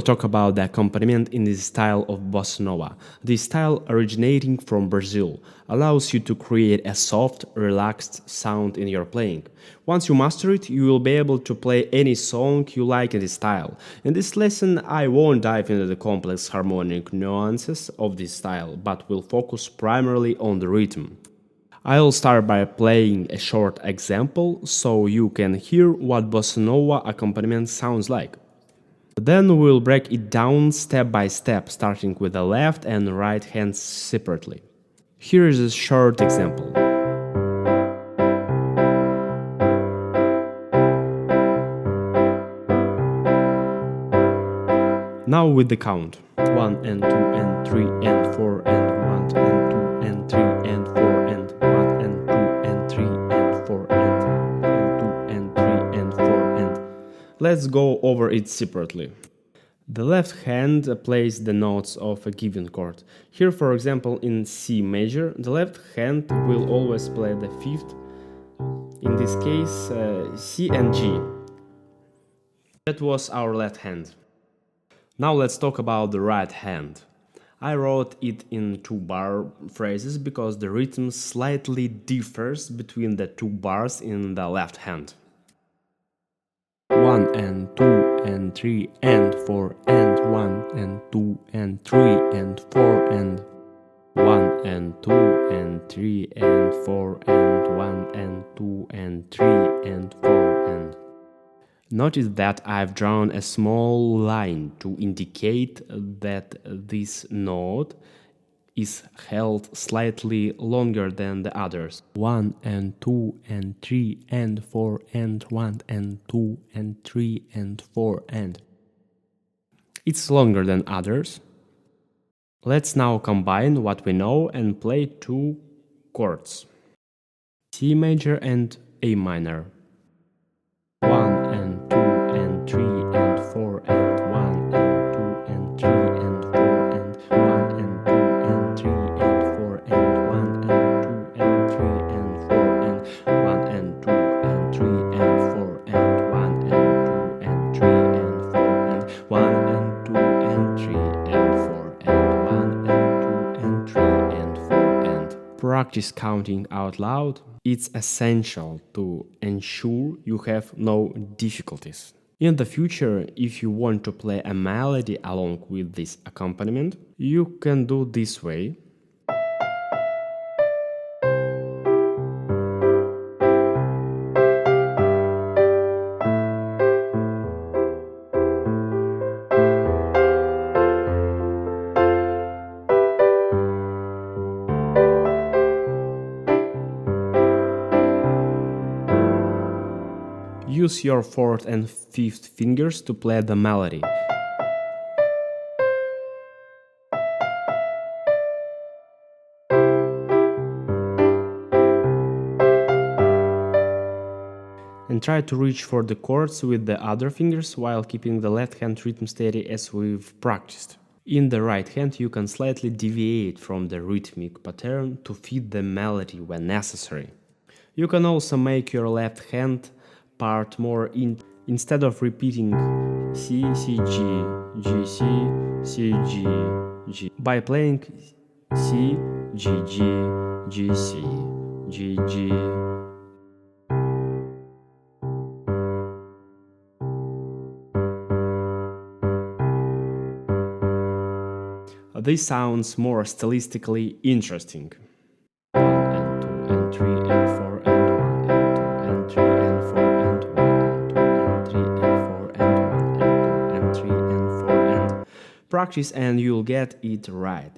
Talk about the accompaniment in the style of Bossa Nova. This style, originating from Brazil, allows you to create a soft, relaxed sound in your playing. Once you master it, you will be able to play any song you like in this style. In this lesson, I won't dive into the complex harmonic nuances of this style, but will focus primarily on the rhythm. I'll start by playing a short example so you can hear what Bossa Nova accompaniment sounds like. Then we'll break it down step by step, starting with the left and right hands separately. Here is a short example. Now with the count. 1 and 2 and 3 and 4 and 1 and 2 and 3 and 4 and 1 and 2 and 3 and 4 and 2 and 3 and 4 and... Let's go over it separately. The left hand plays the notes of a given chord. Here, for example, in C major, the left hand will always play the fifth, in this case C and G. That was our left hand. Now let's talk about the right hand. I wrote it in 2-bar phrases because the rhythm slightly differs between the 2 bars in the left hand. 1 and 2 and 3 and 4 and 1 and 2 and 3 and 4 and 1 and 2 and 3 and 4 and 1 and 2 and 3 and 4 and... Notice that I've drawn a small line to indicate that this note is held slightly longer than the others. 1 and 2 and 3 and 4 and 1 and 2 and 3 and 4 and... It's longer than others. Let's now combine what we know and play 2 chords. C major and A minor. 1 and 2 and 3 and 4 and 1 and 2 and 3 and 4 and 1 and 2 and 3 and 4 and 1 and 2 and 3 and 4 and 1 and 2 and 3 and 4 and 1 and 2 and 3 and 4 and 1 and 2 and 3 and 4 and 1 and 2 and 3 and 4 and... Practice counting out loud. It's essential to ensure you have no difficulties. In the future, if you want to play a melody along with this accompaniment, you can do this way. Use your 4th and 5th fingers to play the melody. And try to reach for the chords with the other fingers while keeping the left hand rhythm steady as we've practiced. In the right hand, you can slightly deviate from the rhythmic pattern to fit the melody when necessary. You can also make your left hand part more instead of repeating C, C, G, G, C, C, G, G, by playing C, G, G, G, C, G, G. This sounds more stylistically interesting. 1 and 2 and 3 and 4 and 1 and 2 and 3 and 4 and 1 and 2 and 3 and 4 and 1 and 2 and 3 and 4 and... Practice and you'll get it right.